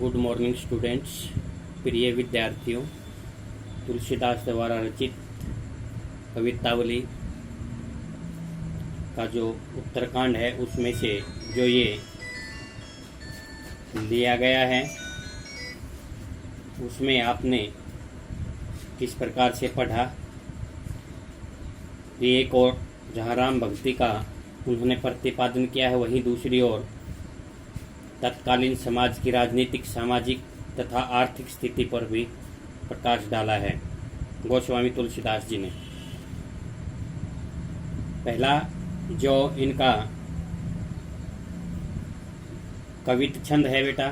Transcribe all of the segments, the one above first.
Good morning students. प्रिय विद्यार्थियों, तुलसीदास द्वारा रचित कवितावली का जो उत्तरकांड है उसमें से जो ये लिया गया है उसमें आपने किस प्रकार से पढ़ा। ये एक और जहाँ राम भक्ति का उन्होंने प्रतिपादन किया है, वहीं दूसरी ओर तत्कालीन समाज की राजनीतिक, सामाजिक तथा आर्थिक स्थिति पर भी प्रकाश डाला है गोस्वामी तुलसीदास जी ने। पहला जो इनका कवित छंद है बेटा,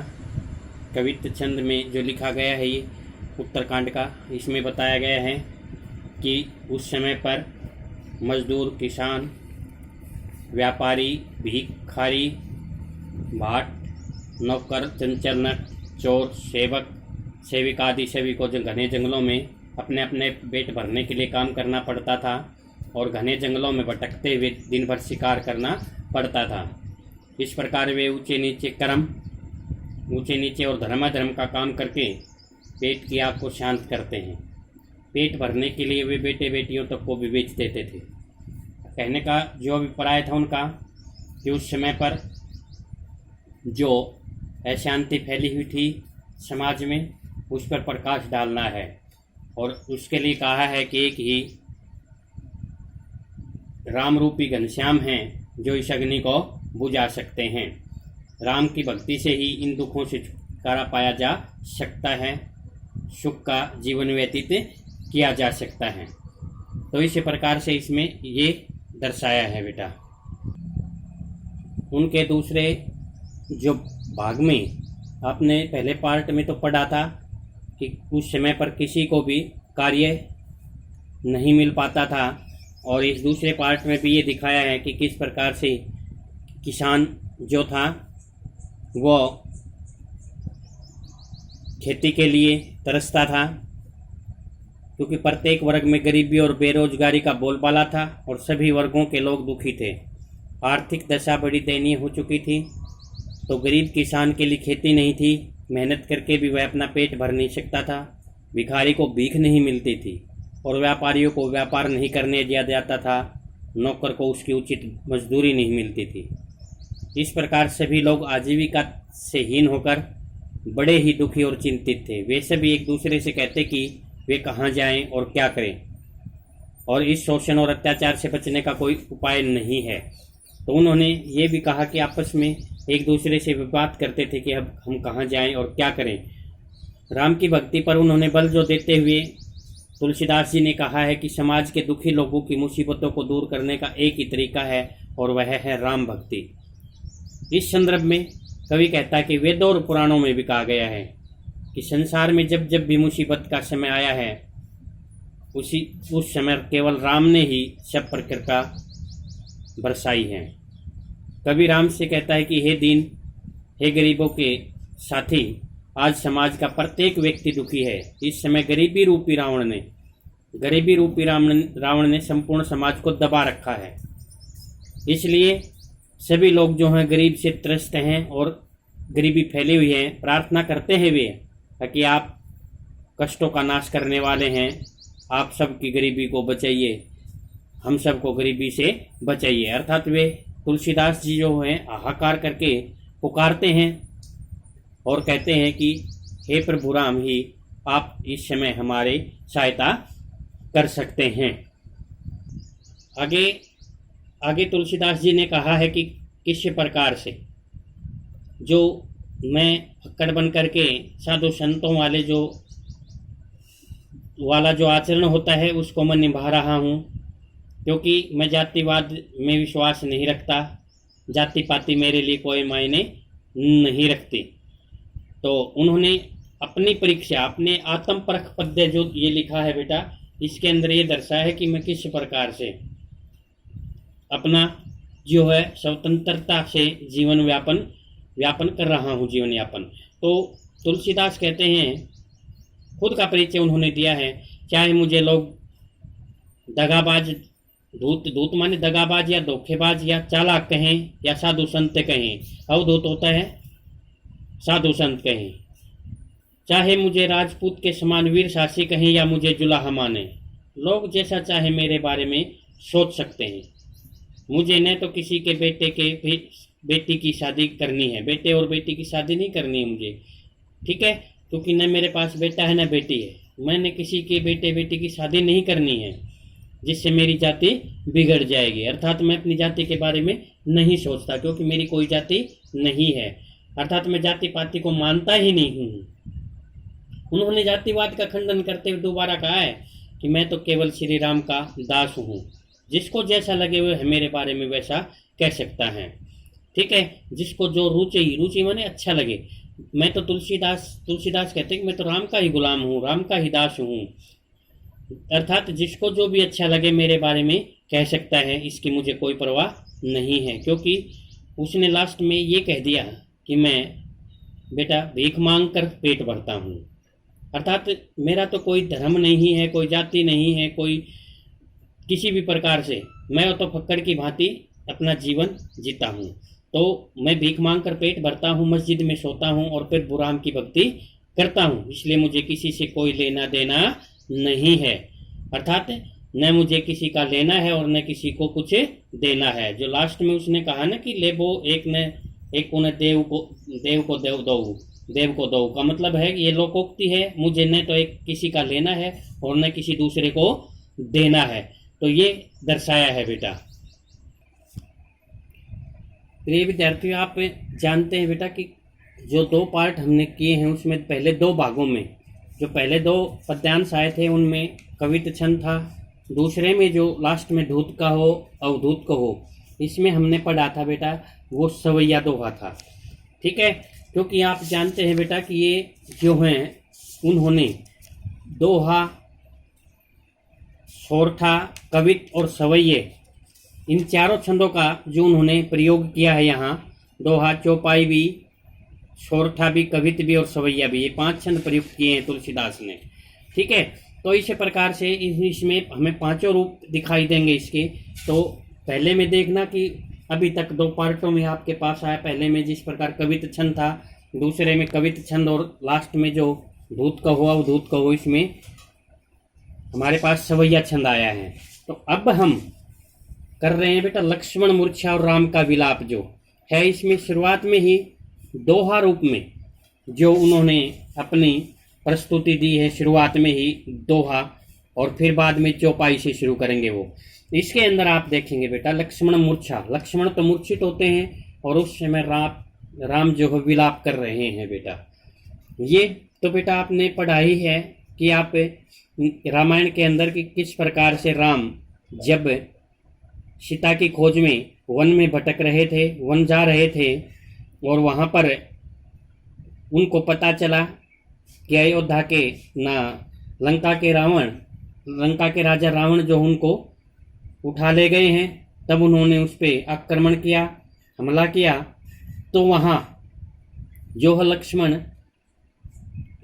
कवित छंद में जो लिखा गया है ये उत्तरकांड का, इसमें बताया गया है कि उस समय पर मजदूर, किसान, व्यापारी, भिखारी, भाट, नौकर, चंचल, चोर, सेवक, सेविका आदि सभी को जो घने जंगलों में अपने अपने पेट भरने के लिए काम करना पड़ता था और घने जंगलों में भटकते हुए दिन भर शिकार करना पड़ता था। इस प्रकार वे ऊंचे नीचे और धर्माधर्म का काम करके पेट की आग को शांत करते हैं। पेट भरने के लिए वे बेटे बेटियों तक को भी बेच देते थे। कहने का जो अभिप्राय था उनका कि उस समय पर जो अशांति फैली हुई थी समाज में, उस पर प्रकाश डालना है और उसके लिए कहा है कि एक ही राम रूपी घनश्याम हैं जो इस अग्नि को बुझा सकते हैं। राम की भक्ति से ही इन दुखों से छुटकारा पाया जा सकता है, सुख का जीवन व्यतीत किया जा सकता है। तो इस प्रकार से इसमें ये दर्शाया है बेटा। उनके दूसरे जो भाग में आपने पहले पार्ट में तो पढ़ा था कि उस समय पर किसी को भी कार्य नहीं मिल पाता था, और इस दूसरे पार्ट में भी ये दिखाया है कि किस प्रकार से किसान जो था वो खेती के लिए तरसता था, क्योंकि प्रत्येक वर्ग में गरीबी और बेरोजगारी का बोलबाला था और सभी वर्गों के लोग दुखी थे। आर्थिक दशा बड़ी दयनीय हो चुकी थी। तो गरीब किसान के लिए खेती नहीं थी, मेहनत करके भी वह अपना पेट भर नहीं सकता था। भिखारी को भीख नहीं मिलती थी और व्यापारियों को व्यापार नहीं करने दिया जाता था। नौकर को उसकी उचित मजदूरी नहीं मिलती थी। इस प्रकार सभी लोग आजीविका से हीन होकर बड़े ही दुखी और चिंतित थे। वे सभी एक दूसरे से कहते कि वे कहाँ जाएं और क्या करें, और इस शोषण और अत्याचार से बचने का कोई उपाय नहीं है। तो उन्होंने ये भी कहा कि आपस में एक दूसरे से बात करते थे कि अब हम कहाँ जाएं और क्या करें। राम की भक्ति पर उन्होंने बल जो देते हुए तुलसीदास जी ने कहा है कि समाज के दुखी लोगों की मुसीबतों को दूर करने का एक ही तरीका है और वह है राम भक्ति। इस संदर्भ में कवि कहता है कि वेदों और पुराणों में भी कहा गया है कि संसार में जब जब भी मुसीबत का समय आया है उस समय केवल राम ने ही सब पर कृपा बरसाई है। कवि राम से कहता है कि हे दीन, हे गरीबों के साथी, आज समाज का प्रत्येक व्यक्ति दुखी है। इस समय गरीबी रूपी रावण ने संपूर्ण समाज को दबा रखा है। इसलिए सभी लोग जो हैं गरीब से त्रस्त हैं और गरीबी फैली हुई है। प्रार्थना करते हैं वे कि आप कष्टों का नाश करने वाले हैं, आप सबकी गरीबी को बचाइए, हम सबको गरीबी से बचाइए। अर्थात वे तुलसीदास जी जो हैं हाहाकार करके पुकारते हैं और कहते हैं कि हे प्रभु राम ही आप इस समय हमारी सहायता कर सकते हैं। आगे तुलसीदास जी ने कहा है कि किस प्रकार से जो मैं फक्कड़ बन करके साधु संतों वाला जो आचरण होता है उसको मैं निभा रहा हूँ, क्योंकि मैं जातिवाद में विश्वास नहीं रखता। जाति पाति मेरे लिए कोई मायने नहीं रखती। तो उन्होंने अपनी परीक्षा, अपने आत्म परख पद्य जो ये लिखा है बेटा, इसके अंदर ये दर्शाया है कि मैं किस प्रकार से अपना जो है स्वतंत्रता से जीवन व्यापन कर रहा हूँ, जीवन यापन। तो तुलसीदास कहते हैं, खुद का परिचय उन्होंने दिया है, चाहे मुझे लोग दगाबाज, धूत माने दगाबाज या धोखेबाज या चालाक कहें या साधु संत कहें, अवधूत होता है साधु संत कहें, चाहे मुझे राजपूत के समान वीर साहसी कहें या मुझे जुलाहा माने, लोग जैसा चाहे मेरे बारे में सोच सकते हैं। मुझे न तो किसी के बेटी की शादी करनी है, बेटे और बेटी की शादी नहीं करनी है मुझे, ठीक है, क्योंकि न मेरे पास बेटा है न बेटी है। मैंने किसी के बेटे बेटी की शादी नहीं करनी है जिससे मेरी जाति बिगड़ जाएगी। अर्थात मैं अपनी जाति के बारे में नहीं सोचता, क्योंकि मेरी कोई जाति नहीं है। अर्थात मैं जाति पाति को मानता ही नहीं हूँ। उन्होंने जातिवाद का खंडन करते हुए दोबारा कहा है कि मैं तो केवल श्री राम का दास हूँ। जिसको जैसा लगे हुए मेरे बारे में वैसा कह सकता है, ठीक है, जिसको जो रुचि माने अच्छा लगे। मैं तो तुलसीदास कहते हैं कि मैं तो राम का ही गुलाम हूँ, राम का ही दास हूँ। अर्थात जिसको जो भी अच्छा लगे मेरे बारे में कह सकता है, इसकी मुझे कोई परवाह नहीं है। क्योंकि उसने लास्ट में ये कह दिया कि मैं बेटा भीख मांग कर पेट भरता हूँ। अर्थात मेरा तो कोई धर्म नहीं है, कोई जाति नहीं है, कोई किसी भी प्रकार से, मैं तो फक्कड़ की भांति अपना जीवन जीता हूँ। तो मैं भीख मांग कर पेट भरता हूँ, मस्जिद में सोता हूँ और फिर बुराम की भक्ति करता हूँ। इसलिए मुझे किसी से कोई लेना देना नहीं है। अर्थात न मुझे किसी का लेना है और न किसी को कुछ देना है। जो लास्ट में उसने कहा ना कि लेबो एक उन्हें देव को दो का मतलब है कि ये लोकोक्ति है, मुझे न तो एक किसी का लेना है और न किसी दूसरे को देना है। तो ये दर्शाया है बेटा। प्रिय विद्यार्थियों, आप जानते हैं बेटा कि जो 2 पार्ट हमने किए हैं उसमें पहले 2 भागों में जो पहले 2 पद्यांश आए थे उनमें कवित छंद था। दूसरे में जो लास्ट में धूत का हो अवधूत का हो, इसमें हमने पढ़ा था बेटा वो सवैया दोहा था, ठीक है। क्योंकि आप जानते हैं बेटा कि ये जो हैं उन्होंने दोहा, सोरठा, कवित और सवैये, इन चारों छंदों का जो उन्होंने प्रयोग किया है यहाँ, दोहा, चौपाई भी, सोरठा भी, कवित भी और सवैया भी, ये 5 छंद प्रयुक्त किए हैं तुलसीदास ने, ठीक है। तो इस प्रकार से इसमें हमें 5 रूप दिखाई देंगे इसके। तो पहले में देखना कि अभी तक 2 पार्टों में आपके पास आया। पहले में जिस प्रकार कवित छंद था, दूसरे में कवित छंद और लास्ट में जो धूत का हुआ धूत का हो, इसमें हमारे पास सवैया छंद आया है। तो अब हम कर रहे हैं बेटा लक्ष्मण मूर्छा और राम का विलाप जो है। इसमें शुरुआत में ही दोहा रूप में जो उन्होंने अपनी प्रस्तुति दी है, शुरुआत में ही दोहा, और फिर बाद में चौपाई से शुरू करेंगे वो। इसके अंदर आप देखेंगे बेटा लक्ष्मण मूर्छा, लक्ष्मण तो मूर्छित होते हैं और उस समय राम जो है विलाप कर रहे हैं बेटा। ये तो बेटा आपने पढ़ा ही है कि आप रामायण के अंदर कि किस प्रकार से राम जब सीता की खोज में वन में भटक रहे थे, वन जा रहे थे, और वहाँ पर उनको पता चला कि अयोध्या के लंका के राजा रावण जो उनको उठा ले गए हैं। तब उन्होंने उस पर आक्रमण किया, हमला किया। तो वहाँ जो है लक्ष्मण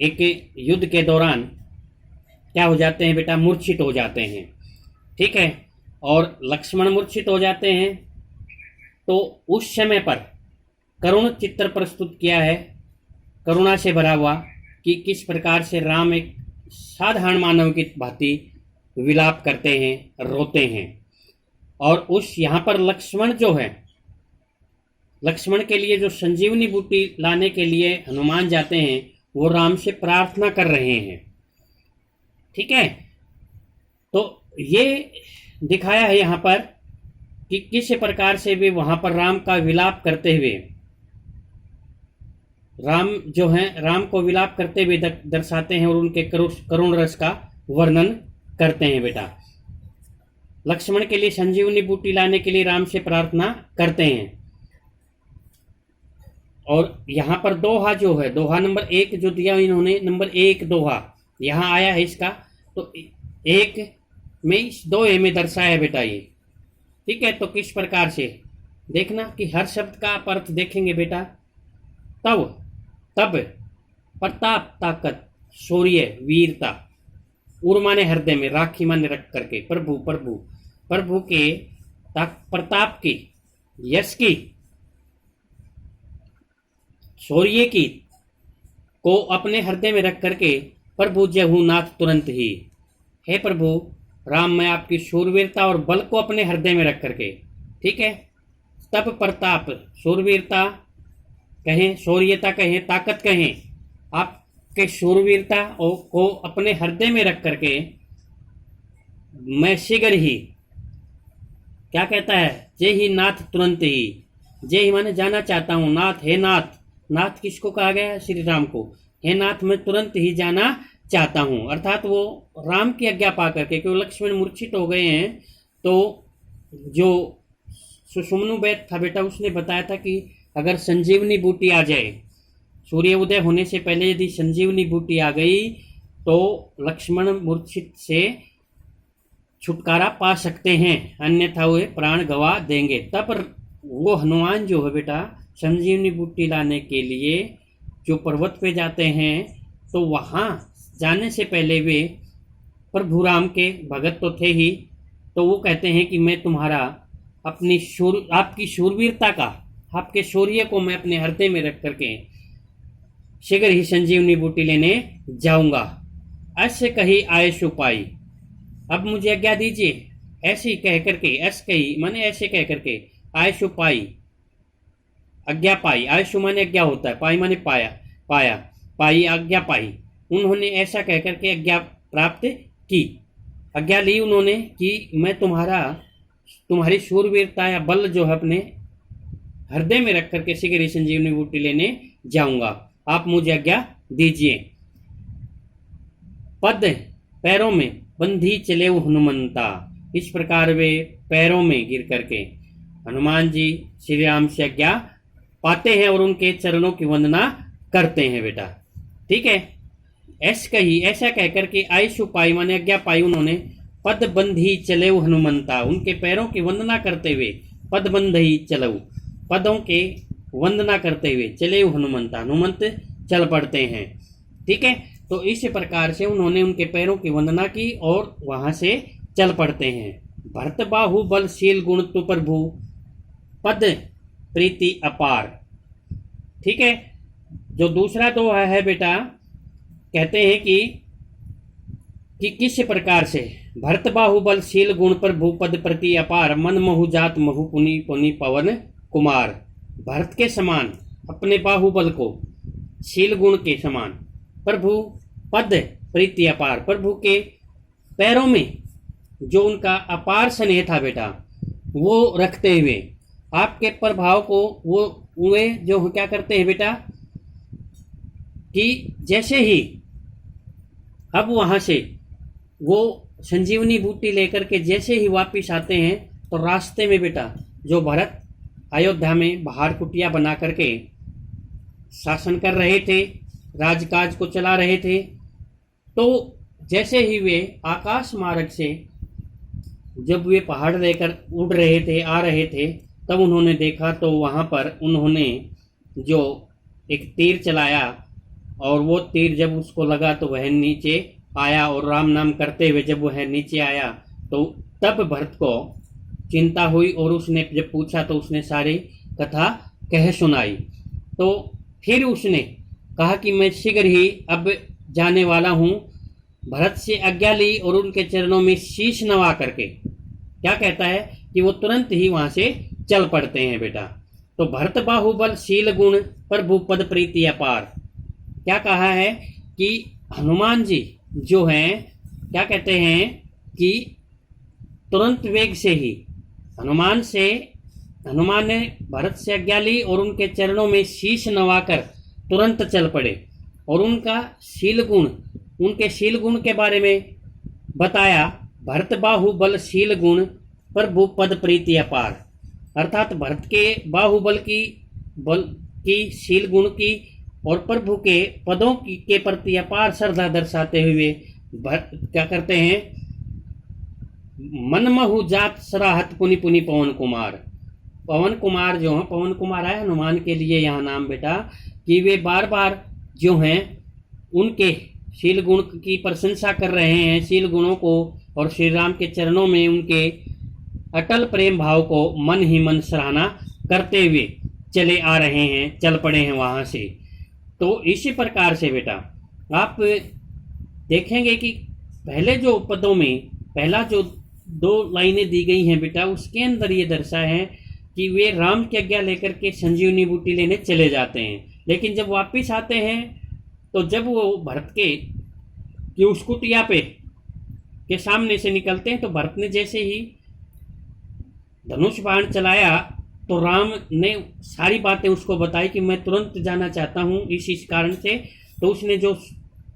एक युद्ध के दौरान क्या हो जाते हैं बेटा, मूर्छित हो जाते हैं, ठीक है। और लक्ष्मण मूर्छित हो जाते हैं तो उस समय पर करुण चित्र प्रस्तुत किया है, करुणा से भरा हुआ, कि किस प्रकार से राम एक साधारण मानव की भांति विलाप करते हैं, रोते हैं। और उस यहाँ पर लक्ष्मण जो है, लक्ष्मण के लिए जो संजीवनी बूटी लाने के लिए हनुमान जाते हैं, वो राम से प्रार्थना कर रहे हैं, ठीक है। तो ये दिखाया है यहाँ पर कि किस प्रकार से भी वहाँ पर राम का विलाप करते हुए, राम जो है राम को विलाप करते हुए दर्शाते हैं और उनके करुण रस का वर्णन करते हैं बेटा। लक्ष्मण के लिए संजीवनी बूटी लाने के लिए राम से प्रार्थना करते हैं। और यहाँ पर दोहा जो है, दोहा नंबर 1 जो दिया इन्होंने, नंबर 1 दोहा यहाँ आया है इसका। तो 1 में इस दोहे में दर्शाया है बेटा ये, ठीक है। तो किस प्रकार से देखना कि हर शब्द का आप अर्थ देखेंगे बेटा। तब प्रताप, ताकत, शौर्य, वीरता, उर माने हृदय में, राखी माने रख करके, प्रभु के प्रताप की, यश की, शौर्य की, को अपने हृदय में रख करके प्रभु जहु नाथ तुरंत ही। हे प्रभु राम, मैं आपकी शूरवीरता और बल को अपने हृदय में रख करके, ठीक है, तप प्रताप, शूरवीरता कहें, शौर्यता कहें, ताकत कहें, आपके शूरवीरता को अपने हृदय में रख करके मैं शीघ्र ही, क्या कहता है, जय ही नाथ तुरंत ही। जय ही माने जाना चाहता हूँ, नाथ, हे नाथ। नाथ किसको कहा गया है? श्री राम को। हे नाथ, मैं तुरंत ही जाना चाहता हूँ। अर्थात वो राम की आज्ञा पा करके, क्योंकि लक्ष्मण मूर्छित हो गए हैं, तो जो सुषुम्नु वैद्य था बेटा, उसने बताया था कि अगर संजीवनी बूटी आ जाए, सूर्य उदय होने से पहले यदि संजीवनी बूटी आ गई तो लक्ष्मण मूर्छित से छुटकारा पा सकते हैं, अन्यथा वे प्राण गवा देंगे। तब वो हनुमान जो है बेटा, संजीवनी बूटी लाने के लिए जो पर्वत पे जाते हैं, तो वहाँ जाने से पहले वे प्रभु राम के भगत तो थे ही, तो वो कहते हैं कि मैं तुम्हारा आपकी शूरवीरता का, आपके शौर्य को मैं अपने हृदय में रख करके शीघ्र ही संजीवनी बूटी लेने जाऊंगा। ऐसे कही आयुष पाई, अब मुझे आज्ञा दीजिए। ऐसी कह करके, ऐसे कही माने ऐसे कह करके, आयुष पाई, आज्ञा पाई। आयुष माने आज्ञा होता है, पाई माने पाया, पाया, पाई, आज्ञा पाई। उन्होंने ऐसा कह करके आज्ञा प्राप्त की, आज्ञा ली उन्होंने कि मैं तुम्हारी शूरवीरता या बल जो है अपने हृदय में रख करके शीघ्र ही संजीवनी बूटी लेने जाऊंगा, आप मुझे आज्ञा दीजिए। पद पैरों में बंधी चले हनुमंता, इस प्रकार वे पैरों में गिर करके हनुमान जी श्री राम से आज्ञा पाते हैं और उनके चरणों की वंदना करते हैं बेटा, ठीक है। ऐसा कह करके आयुषु पाई माने आज्ञा पाई उन्होंने। पद बंधी चले हनुमंता, उनके पैरों की वंदना करते हुए, पद बंधी चलऊ, पदों के वंदना करते हुए चले हनुमंता, हनुमंत चल पड़ते हैं, ठीक है। तो इस प्रकार से उन्होंने उनके पैरों की वंदना की और वहां से चल पड़ते हैं। भरत बाहु बलशील गुण तु प्रभु, पद प्रीति अपार, ठीक है। जो दूसरा दोहा है बेटा, कहते हैं कि किस प्रकार से भरत बाहु बलशील गुण प्रभु, पद प्रति अपार, मन महु जात महु पुनि पुनि पवन कुमार। भरत के समान अपने बाहुबल को, शील गुण के समान, प्रभु पद प्रीति अपार, प्रभु के पैरों में जो उनका अपार स्नेह था बेटा, वो रखते हुए आपके प्रभाव को वे जो क्या करते हैं बेटा, कि जैसे ही अब वहां से वो संजीवनी बूटी लेकर के जैसे ही वापिस आते हैं, तो रास्ते में बेटा जो भरत अयोध्या में बाहर कुटिया बना करके शासन कर रहे थे, राजकाज को चला रहे थे, तो जैसे ही वे आकाश मार्ग से जब वे पहाड़ लेकर उड़ रहे थे, आ रहे थे, तब उन्होंने देखा तो वहाँ पर उन्होंने जो एक तीर चलाया और वो तीर जब उसको लगा तो वह नीचे आया, और राम नाम करते हुए जब वह नीचे आया तो तब भरत को चिंता हुई और उसने जब पूछा तो उसने सारी कथा कह सुनाई। तो फिर उसने कहा कि मैं शीघ्र ही अब जाने वाला हूँ। भरत से आज्ञा ली और उनके चरणों में शीश नवा करके क्या कहता है कि वो तुरंत ही वहां से चल पड़ते हैं बेटा। तो भरत बाहुबल शील गुण प्रभु पद प्रीति अपार, क्या कहा है कि हनुमान जी जो हैं क्या कहते हैं कि तुरंत वेग से ही हनुमान ने भरत से आज्ञा ली और उनके चरणों में शीश नवाकर तुरंत चल पड़े और उनके शील गुण के बारे में बताया। भरत बाहुबल शील गुण प्रभु पद प्रीति अपार, अर्थात भरत के बाहुबल की शील गुण की और प्रभु के पदों के प्रति अपार श्रद्धा दर्शाते हुए क्या करते हैं, मनमहु जात सराहत पुनि पुनि पवन कुमार। पवन कुमार जो है, पवन कुमार है हनुमान के लिए यहाँ नाम बेटा, कि वे बार बार जो हैं उनके शील गुण की प्रशंसा कर रहे हैं, शील गुणों को, और श्री राम के चरणों में उनके अटल प्रेम भाव को मन ही मन सराहना करते हुए चले आ रहे हैं, चल पड़े हैं वहाँ से। तो इसी प्रकार से बेटा आप देखेंगे कि पहले जो पदों में पहला जो 2 लाइनें दी गई हैं बेटा, उसके अंदर ये दर्शाया है कि वे राम की आज्ञा लेकर के संजीवनी बूटी लेने चले जाते हैं। लेकिन जब वापस आते हैं तो जब वो भरत के उस कुटिया पे के सामने से निकलते हैं तो भरत ने जैसे ही धनुष बाण चलाया तो राम ने सारी बातें उसको बताई कि मैं तुरंत जाना चाहता हूँ इस कारण से। तो उसने जो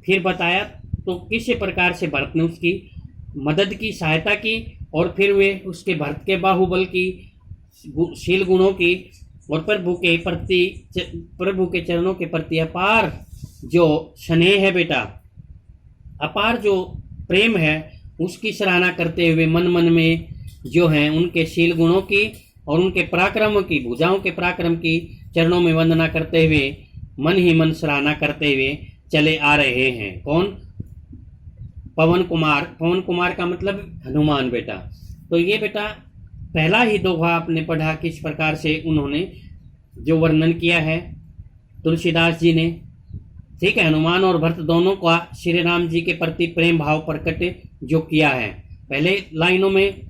फिर बताया तो किसी प्रकार से भरत ने उसकी मदद की, सहायता की, और फिर वे उसके भरत के बाहुबल की, शील गुणों की और प्रभु के चरणों के प्रति अपार जो स्नेह है बेटा, अपार जो प्रेम है, उसकी सराहना करते हुए मन मन में जो है उनके शील गुणों की और उनके पराक्रम की, भुजाओं के पराक्रम की चरणों में वंदना करते हुए मन ही मन सराहना करते हुए चले आ रहे हैं। कौन? पवन कुमार। पवन कुमार का मतलब हनुमान बेटा। तो ये बेटा पहला ही दोहा आपने पढ़ा किस प्रकार से उन्होंने जो वर्णन किया है तुलसीदास जी ने, ठीक है। हनुमान और भरत दोनों का श्री राम जी के प्रति प्रेम भाव प्रकट जो किया है। पहले लाइनों में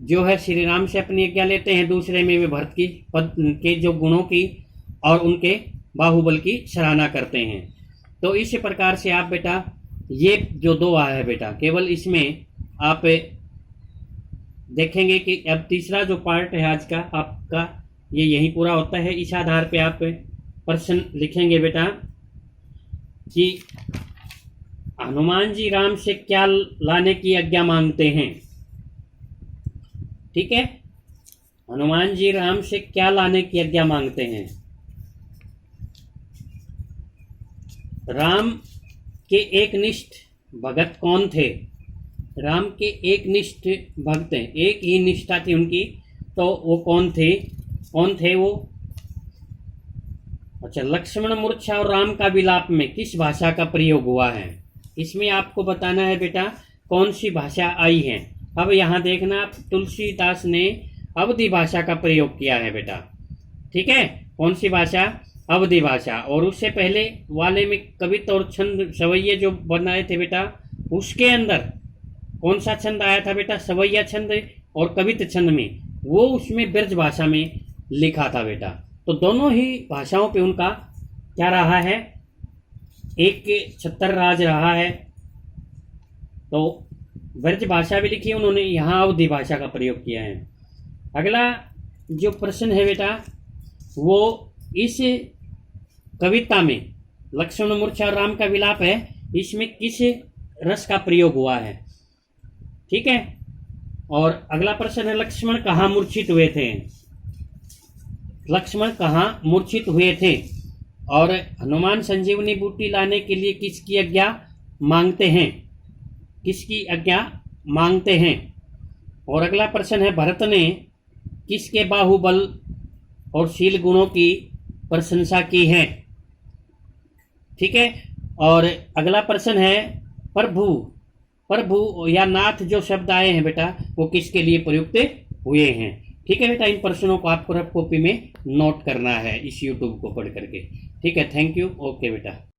जो है श्री राम से अपनी आज्ञा लेते हैं, दूसरे में वे भरत की पद के जो गुणों की और उनके बाहुबल की सराहना करते हैं। तो इस प्रकार से आप बेटा ये जो दोहा है बेटा, केवल इसमें आप देखेंगे कि अब तीसरा जो पार्ट है आज का आपका ये यहीं पूरा होता है। इस आधार पे आप प्रश्न लिखेंगे बेटा कि हनुमान जी राम से क्या लाने की आज्ञा मांगते हैं। ठीक है, हनुमान जी राम से क्या लाने की आज्ञा मांगते हैं। राम के एक निष्ठ भगत कौन थे? राम के एक निष्ठ भक्त हैं, एक ही निष्ठा थी उनकी, तो वो कौन थे? कौन थे वो? अच्छा, लक्ष्मण मूर्छा और राम का विलाप में किस भाषा का प्रयोग हुआ है? इसमें आपको बताना है बेटा कौन सी भाषा आई है। अब यहाँ देखना, तुलसीदास ने अवधी भाषा का प्रयोग किया है बेटा। ठीक है, कौन सी भाषा? अवधी भाषा। और उससे पहले वाले में कवित्त और छंद सवैये जो बनाए थे बेटा, उसके अंदर कौन सा छंद आया था बेटा? सवैया छंद और कवित्त छंद में, वो उसमें ब्रज भाषा में लिखा था बेटा। तो दोनों ही भाषाओं पे उनका क्या रहा है? एक छत्तर राज रहा है। तो ब्रज भाषा भी लिखी है उन्होंने, यहाँ अवधी भाषा का प्रयोग किया है। अगला जो प्रश्न है बेटा वो इस कविता में लक्ष्मण मूर्छा और राम का विलाप है, इसमें किस रस का प्रयोग हुआ है। ठीक है, और अगला प्रश्न है लक्ष्मण कहाँ मूर्छित हुए थे। लक्ष्मण कहाँ मूर्छित हुए थे और हनुमान संजीवनी बूटी लाने के लिए किसकी आज्ञा मांगते हैं? किसकी आज्ञा मांगते हैं। और अगला प्रश्न है भरत ने किसके बाहुबल और शील गुणों की प्रशंसा की है। ठीक है, और अगला प्रश्न है प्रभु। प्रभु या नाथ जो शब्द आए हैं बेटा वो किसके लिए प्रयुक्त हुए हैं। ठीक है बेटा, इन प्रश्नों को आपको रफ कॉपी में नोट करना है इस यूट्यूब को पढ़ करके। ठीक है, थैंक यू। ओके बेटा।